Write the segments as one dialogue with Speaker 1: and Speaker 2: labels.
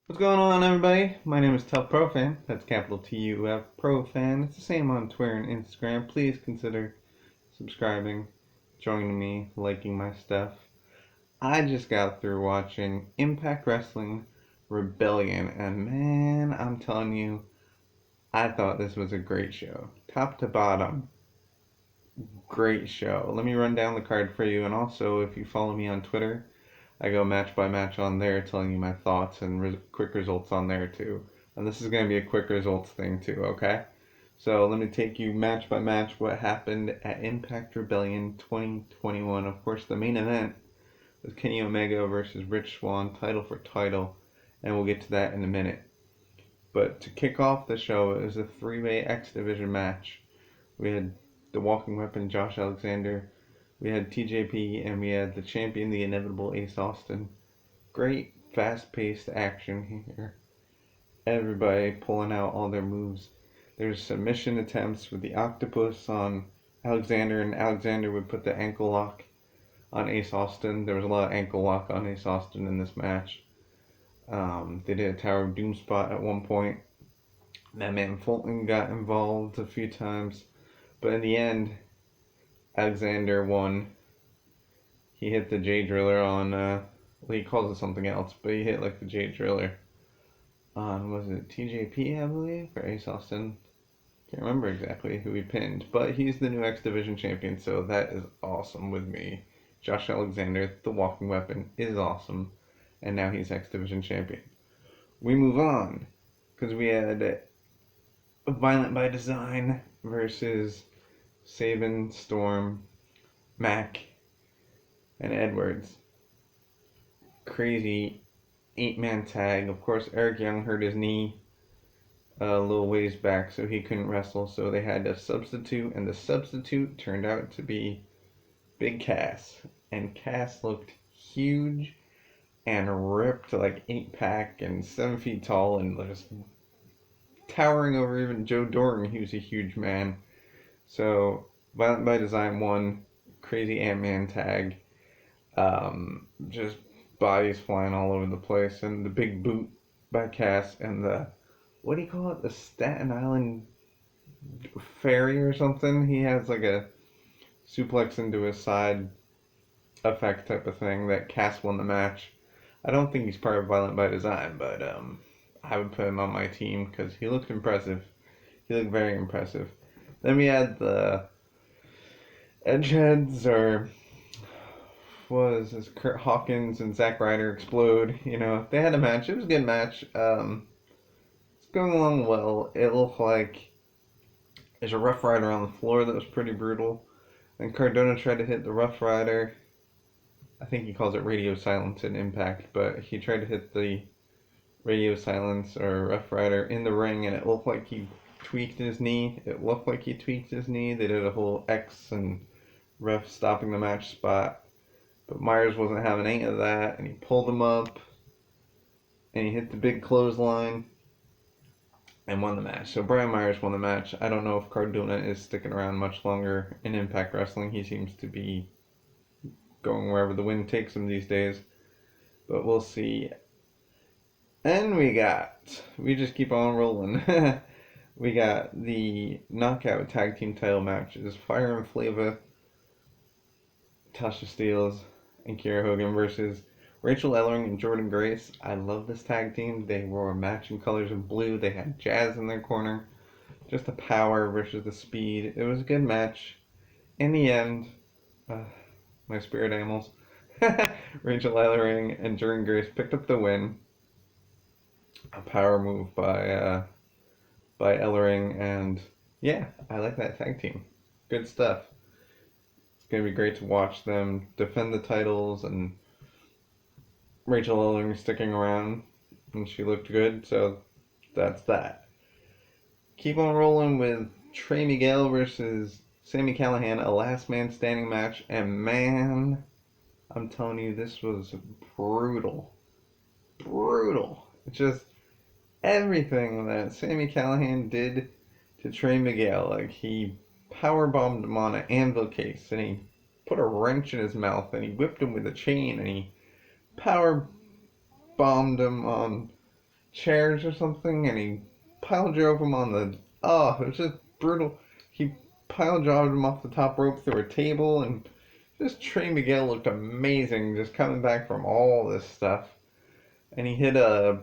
Speaker 1: What's going on, everybody? My name is Tough Pro Fan. That's capital TUF Pro Fan. It's the same on Twitter and Instagram. Please consider subscribing, joining me, liking my stuff. I just got through watching Impact Wrestling Rebellion, and man, I'm telling you, I thought this was a great show. Top to bottom, great show. Let me run down the card for you, and also, if you follow me on Twitter, I go match by match on there, telling you my thoughts and quick results on there too. And this is going to be a quick results thing too, okay? So let me take you match by match what happened at Impact Rebellion 2021. Of course, the main event was Kenny Omega versus Rich Swann, title for title, and we'll get to that in a minute. But to kick off the show, it was a three-way X Division match. We had the Walking Weapon, Josh Alexander, we had TJP, and we had the champion, the inevitable Ace Austin. Great fast-paced action here. Everybody pulling out all their moves. There's submission attempts with the octopus on Alexander, and Alexander would put the ankle lock on Ace Austin. There was a lot of ankle lock on Ace Austin in this match. They did a Tower of Doom spot at one point. Madman Fulton got involved a few times, but in the end, Alexander won. He hit the J Driller on, well, he calls it something else, but he hit like the J Driller on, was it TJP, I believe, or Ace Austin? Can't remember exactly who he pinned, but he's the new X Division champion, so that is awesome with me. Josh Alexander, the Walking Weapon, is awesome, and now he's X Division champion. We move on, because we had Violent by Design versus Sabin, Storm, Mac, and Edwards. Crazy 8-man tag. Of course, Eric Young hurt his knee a little ways back, so he couldn't wrestle, so they had a substitute, and the substitute turned out to be Big Cass. And Cass looked huge and ripped, like 8-pack and 7 feet tall, and just towering over even Joe Doring. He was a huge man. So, Violent by Design won. Crazy Ant-Man tag. Just bodies flying all over the place, and the big boot by Cass, and the, what do you call it? The Staten Island Ferry or something? He has like a suplex into his side effect type of thing that Cass won the match. I don't think he's part of Violent by Design, but I would put him on my team because he looked impressive. He looked very impressive. Then we had the Edgeheads, or was this Kurt Hawkins and Zack Ryder explode. You know, they had a match. It was a good match. It's going along well. It looked like there's a Rough Rider on the floor that was pretty brutal. And Cardona tried to hit the Rough Rider. I think he calls it radio silence in Impact, but he tried to hit the radio silence or Rough Rider in the ring, and it looked like he tweaked his knee. They did a whole X and ref stopping the match spot. But Myers wasn't having any of that, and he pulled him up, and he hit the big clothesline, and won the match. So Brian Myers won the match. I don't know if Cardona is sticking around much longer in Impact Wrestling. He seems to be going wherever the wind takes him these days, but we'll see. And we just keep on rolling. We got the knockout tag team title matches. Fire and Flava, Tasha Steelz, and Kiera Hogan versus Rachel Ellering and Jordan Grace. I love this tag team. They wore matching colors of blue. They had Jazz in their corner. Just the power versus the speed. It was a good match. In the end, my spirit animals, Rachel Ellering and Jordan Grace picked up the win. A power move by Ellering, and yeah, I like that tag team. Good stuff. It's going to be great to watch them defend the titles, and Rachel Ellering sticking around, and she looked good, so that's that. Keep on rolling with Trey Miguel versus Sami Callihan, a last man standing match, and man, I'm telling you, this was brutal. Brutal. It's just everything that Sami Callihan did to Trey Miguel. Like, he powerbombed him on an anvil case, and he put a wrench in his mouth, and he whipped him with a chain, and he power bombed him on chairs or something, and he pile drove him on the. Oh, it was just brutal. He pile drove him off the top rope through a table, and just Trey Miguel looked amazing, just coming back from all this stuff. And he hit a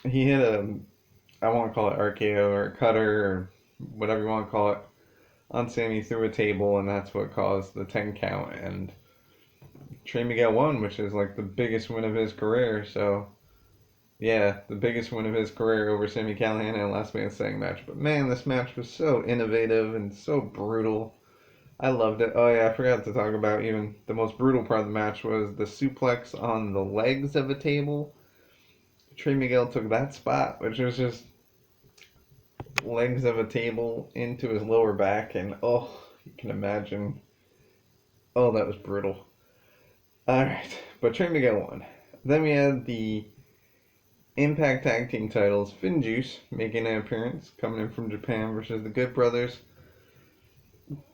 Speaker 1: I want to call it RKO or cutter or whatever you want to call it on Sammy through a table, and that's what caused the 10 count. And Trey Miguel won, which is like the biggest win of his career. So yeah, the biggest win of his career over Sami Callihan in a last man standing match. But man, this match was so innovative and so brutal. I loved it. Oh yeah, I forgot to talk about even the most brutal part of the match was the suplex on the legs of a table. Trey Miguel took that spot, which was just legs of a table into his lower back, and oh, you can imagine. Oh, that was brutal. Alright, but Trey Miguel won. Then we had the Impact Tag Team titles. Finn Juice making an appearance, coming in from Japan versus the Good Brothers.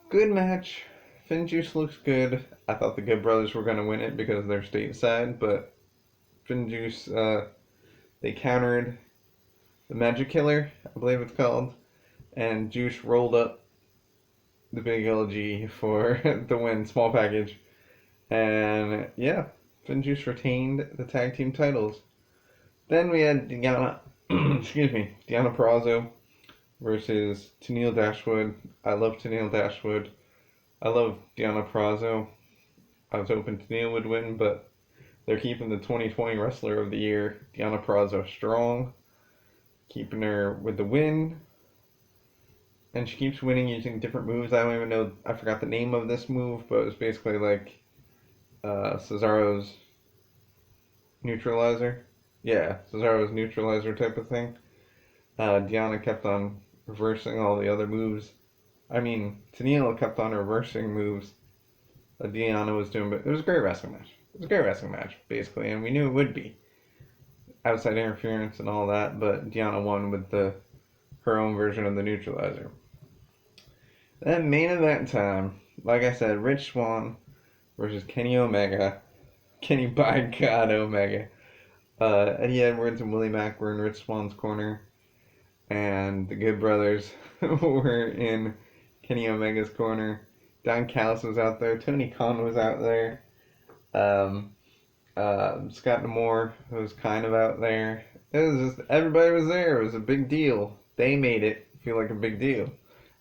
Speaker 1: Good match. Finn Juice looks good. I thought the Good Brothers were going to win it because they're stateside, but Finn Juice, they countered the Magic Killer, I believe it's called, and Juice rolled up the big LG for the win, small package. And yeah, Finn Juice retained the tag team titles. Then we had Deanna, Deanna Purrazzo versus Tennille Dashwood. I love Tennille Dashwood. I love Deanna Purrazzo. I was hoping Tennille would win, but they're keeping the 2020 Wrestler of the Year, Deanna Purrazzo, strong. Keeping her with the win. And she keeps winning using different moves. I don't even know, I forgot the name of this move, but it was basically like Cesaro's neutralizer. Yeah, Cesaro's neutralizer type of thing. Deanna kept on reversing all the other moves. I mean, Tennille kept on reversing moves that Deanna was doing, but it was a great wrestling match. It was a great wrestling match, basically, and we knew it would be. Outside interference and all that, but Deanna won with her own version of the neutralizer. Then main event time. Like I said, Rich Swann versus Kenny Omega. Kenny by God Omega. Eddie Edwards and Willie Mack were in Rich Swann's corner, and the Good Brothers were in Kenny Omega's corner. Don Callis was out there. Tony Khan was out there. Scott D'Amore was kind of out there. It was just, everybody was there. It was a big deal. They made it feel like a big deal.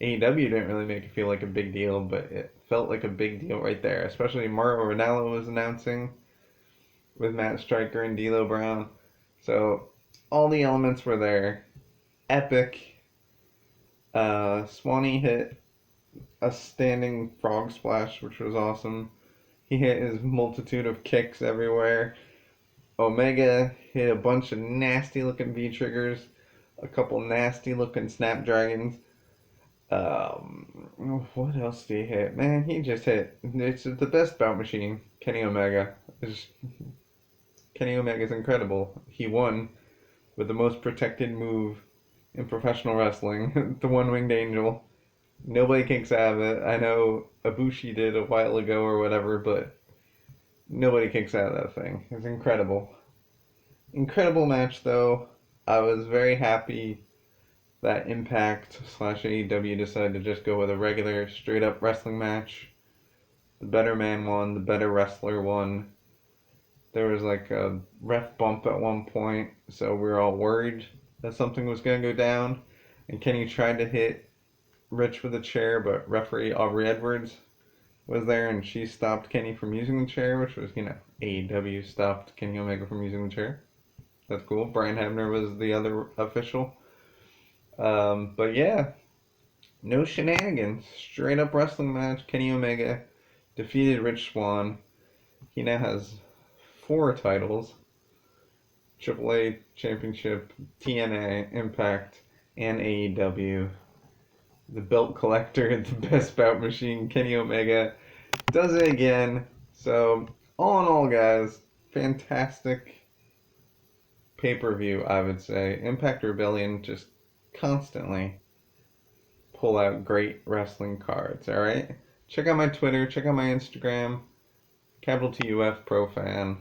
Speaker 1: AEW didn't really make it feel like a big deal, but it felt like a big deal right there. Especially Mauro Ranallo was announcing with Matt Striker and D'Lo Brown. So all the elements were there. Epic. Swanee hit a standing frog splash, which was awesome. He hit his multitude of kicks everywhere. Omega hit a bunch of nasty looking V-triggers, a couple nasty looking snapdragons. What else did he hit? Man, he just hit. It's the best bout machine, Kenny Omega. Kenny Omega's incredible. He won with the most protected move in professional wrestling, the one-winged angel. Nobody kicks out of it. I know Ibushi did a while ago or whatever, but nobody kicks out of that thing. It's incredible. Incredible match, though. I was very happy that Impact / AEW decided to just go with a regular, straight-up wrestling match. The better man won. The better wrestler won. There was like a ref bump at one point, so we were all worried that something was going to go down. And Kenny tried to hit Rich with a chair, but referee Aubrey Edwards was there, and she stopped Kenny from using the chair, which was, AEW stopped Kenny Omega from using the chair. That's cool. Brian Hebner was the other official. But yeah, no shenanigans. Straight up wrestling match. Kenny Omega defeated Rich Swann. He now has 4 titles. AAA Championship, TNA, Impact, and AEW. The belt collector, the best bout machine, Kenny Omega, does it again. So, all in all, guys, fantastic pay-per-view, I would say. Impact Rebellion just constantly pull out great wrestling cards, alright? Check out my Twitter, check out my Instagram, capital TUF Pro Fan.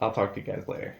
Speaker 1: I'll talk to you guys later.